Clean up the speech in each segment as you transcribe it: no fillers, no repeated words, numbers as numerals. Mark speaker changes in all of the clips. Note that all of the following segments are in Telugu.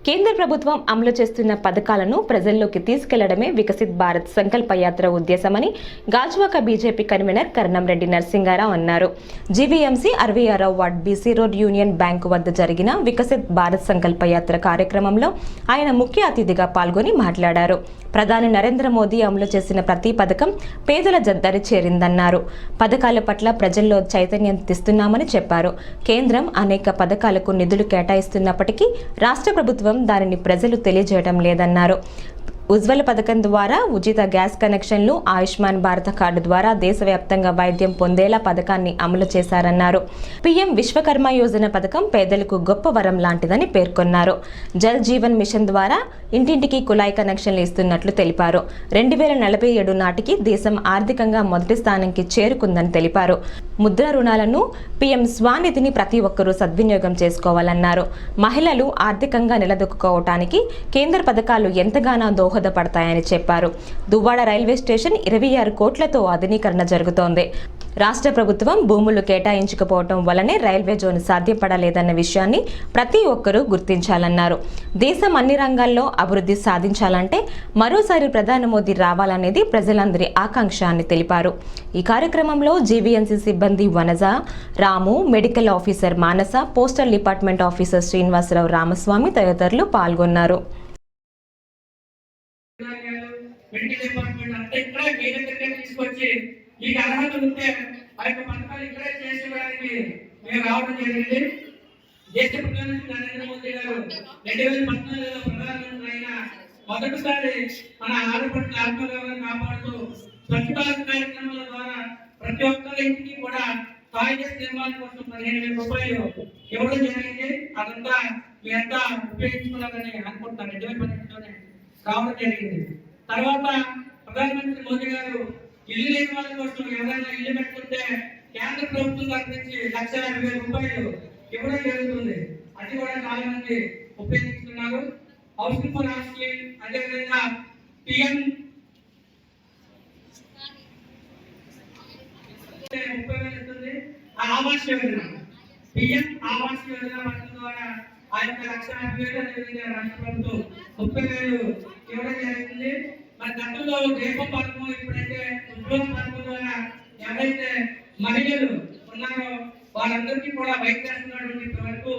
Speaker 1: కేంద్ర ప్రభుత్వం అమలు చేస్తున్న పథకాలను ప్రజల్లోకి తీసుకెళ్లడమే వికసిత్ భారత్ సంకల్ప యాత్ర ఉద్దేశమని గాజువాక బీజేపీ కన్వీనర్ కరణంరెడ్డి నరసింగారావు అన్నారు. జీవీఎంసీ 66వ ward BC road Union bank వద్ద జరిగిన వికసిత్ భారత్ సంకల్ప యాత్ర కార్యక్రమంలో ఆయన ముఖ్య అతిథిగా పాల్గొని మాట్లాడారు. ప్రధాని నరేంద్ర మోదీ అమలు చేసిన ప్రతి పథకం పేదల దరి చేరిందన్నారు. పథకాల పట్ల ప్రజల్లో చైతన్యం తెస్తున్నామని చెప్పారు. కేంద్రం అనేక పథకాలకు నిధులు కేటాయిస్తున్నప్పటికీ రాష్ట్ర ప్రభుత్వం దానిని ప్రజలు తెలియజేయడం లేదన్నారు. ఉజ్వల పథకం ద్వారా ఉచిత గ్యాస్ కనెక్షన్లు, ఆయుష్మాన్ భారత కార్డు ద్వారా దేశవ్యాప్తంగా వైద్యం పొందేలా పథకాన్ని అమలు చేశారన్నారు. పీఎం విశ్వకర్మ యోజన పథకం పేదలకు గొప్ప వరం లాంటిదని పేర్కొన్నారు. జల్ జీవన్ మిషన్ ద్వారా ఇంటింటికి కుళాయి కనెక్షన్లు ఇస్తున్నట్లు తెలిపారు. 2047 నాటికి దేశం ఆర్థికంగా మొదటి స్థానానికి చేరుకుందని తెలిపారు. ముద్ర రుణాలను, పీఎం స్వానిధిని ప్రతి ఒక్కరూ సద్వినియోగం చేసుకోవాలన్నారు. మహిళలు ఆర్థికంగా నిలదొక్కుకోవటానికి కేంద్ర పథకాలు ఎంతగానో దోహదపడతాయని చెప్పారు. దువ్వాడ రైల్వే స్టేషన్ 26 కోట్లతో ఆధునీకరణ జరుగుతోంది. రాష్ట్ర ప్రభుత్వం భూములు కేటాయించకపోవటం వల్లనే రైల్వే జోన్ సాధ్యపడలేదన్న విషయాన్ని ప్రతి ఒక్కరూ గుర్తించాలన్నారు. దేశం అన్ని రంగాల్లో అభివృద్ధి సాధించాలంటే మరోసారి ప్రధాని మోదీ రావాలనేది ప్రజలందరి ఆకాంక్ష అని తెలిపారు. ఈ కార్యక్రమంలో జీవీఎంసీ సిబ్బంది Vanaja, Ramu, medical officer Manasa, postal department officer Srinivasarao, Ramaswamy తదితరులు పాల్గొన్నారు.
Speaker 2: మీకు అర్హత ఉంటే ఆ యొక్క పథకాలు ఇక్కడే చేసేవారికి మేము రావడం జరిగింది. దేశ ప్రధానమంత్రి నరేంద్ర మోదీ గారు 2014లో ప్రధానమంత్రి అయిన మొదటిసారి మన ఆడపడుల ఆత్మగౌరవాన్ని కాపాడుతూ స్వచ్ఛ భారత్ కార్యక్రమాల ద్వారా ప్రతి ఒక్కరి ఇంటికి కూడా టాయిలెట్ నిర్మాణం కోసం 15,000 రూపాయలు ఇవ్వడం జరిగింది. అదంతా మీ అంతా ఉపయోగించుకోవాలని అనుకుంటున్నాను. 2018లోనే రావడం జరిగింది. తర్వాత ప్రధానమంత్రి మోదీ గారు ఇల్లు లేని వాళ్ళ కోసం ఎవరైనా ఇల్లు పెట్టుకుంటే కేంద్ర ప్రభుత్వం తరఫు నుంచి 1,50,000 రూపాయలు ఇవ్వడం జరుగుతుంది. అది కూడా చాలా మంది ఉపయోగిస్తున్నారు. హౌసింగ్ ఫర్ ఆల్ స్కీమ్, అదేవిధంగా పిఎం 30,000 ఇస్తుంది. ఆవాస్ యోజన, పిఎం ఆవాస్ యోజన పథకం ద్వారా ఆ యొక్క 1,50,000 అదేవిధంగా రాష్ట్ర ప్రభుత్వం 30,000 ఇవ్వడం జరుగుతుంది. మన గతంలో దీపం పథకం, ఇప్పుడైతే ఉద్యోగ పథకం ద్వారా ఎవరైతే మహిళలు ఉన్నారో వాళ్ళందరికీ కూడా వైద్యం వరకు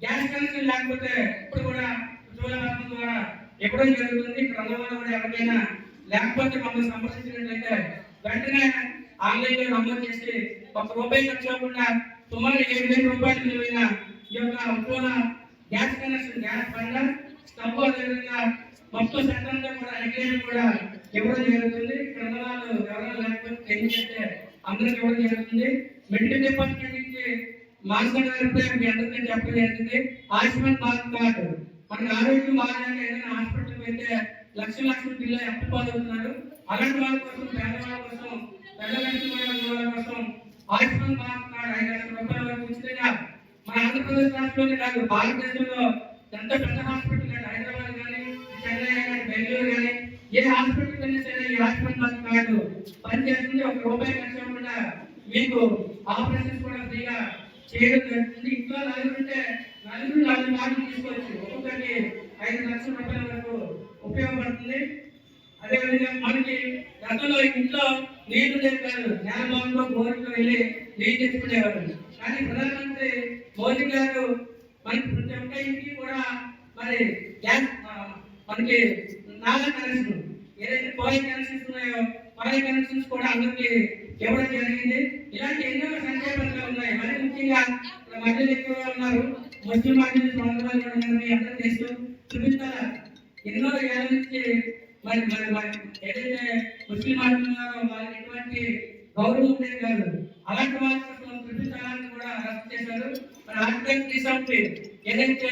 Speaker 2: గ్యాస్ కనెక్షన్ లేకపోతే ఇప్పుడు కూడా ఉద్యోగ పథకం ద్వారా ఇవ్వడం జరుగుతుంది. ఇక్కడ ఉన్న వాళ్ళు కూడా ఎవరికైనా లేకపోతే మమ్మల్ని సంప్రదించినట్లయితే వెంటనే ఆన్లైన్లో నమోదు చేసి ₹1 ఖర్చు అవ్వకుండా సుమారు 7,000 రూపాయలు విలువైన ఈ యొక్క ఉద్యోగ gas connection, gas Bhandar, stove, అదేవిధంగా మొత్తం సెంటర్లో కూడా రెగ్యులేటర్ కూడా ఇవ్వడం జరుగుతుంది. ఇక్కడ ఉన్న వాళ్ళు ఎవరైనా లేకపోతే తెలియజేస్తే అందరికి ఇవ్వడం జరుగుతుంది. మెడికల్ డిపార్ట్మెంట్ నుంచి మాస్టర్ గారిపై మీ అందరికీ చెప్పడం జరుగుతుంది. ఆయుష్మాన్ భారత్ కార్డు, మనకు ఆరోగ్యం బాగానే ఏదైనా హాస్పిటల్కి అయితే లక్షల బిల్లు ఎప్పుడు పాల్గొతున్నారు. అలాంటి వాళ్ళ కోసం, పేదవాళ్ళ కోసం, వాళ్ళ కోసం ఆయుష్మాన్ భారత్ కార్డు 5,00,000 రూపాయల వరకు ఉచితంగా మన ఆంధ్రప్రదేశ్ రాష్ట్రంలోనే కాదు భారతదేశంలో ఎంత పెద్ద హాస్పిటల్ కానీ హైదరాబాద్ కానీ, చెన్నై కానీ, బెంగళూరు కానీ ఏ హాస్పిటల్ అయినా సరే ఈ ఆయుష్మాన్ భారత్ కార్డు పనిచేస్తుంది. ₹1 ఖర్చు అవ్వకుండా మీకు ఆపరేషన్స్ కూడా ఫ్రీగా చేయడం జరుగుతుంది. ఇంట్లో నలుగురు ఉంటే 4 మార్కులు తీసుకోవచ్చు. ఒక్కొక్కరికి 5 లక్షల రూపాయల వరకు ఉపయోగపడుతుంది. అదేవిధంగా మనకి గతంలో ఇంట్లో నీళ్లు తెచ్చారు, నేలభాగంలో బోర్కి వెళ్ళి నీళ్ళు తెచ్చుకునేవారు. కానీ ప్రధానమంత్రి మోదీ గారు మనకి ప్రతి ఒక్క ఇంటికి కూడా మరి గ్యాస్, మనకి నాలా కనెక్షన్, ఏదైతే కుళాయి కనెక్షన్స్ ఉన్నాయో కుళాయి కనెక్షన్స్ కూడా అందరికి ఇవ్వడం జరిగింది. ఇలాంటి ఎన్నో సంక్షేమ పథకాలు ఉన్నాయి. మరి ముఖ్యంగా మహిళలు ఎక్కువగా ఉన్నారు. ముస్లిం మహిళలు సోదరులు అందరూ చేస్తూ చూపించాలా ఎన్నో ఏళ్ళ నుంచి మరి ఏదైతే ముస్లిం మహిళలు ఉన్నారో వాళ్ళకి ఎటువంటి గౌరవం ఉండేది కాదు. అలాంటి వాళ్ళ కోసం చూపించాలని కూడా రద్దు చేశారు. మరి ఆర్టికల్ 370 ఏదైతే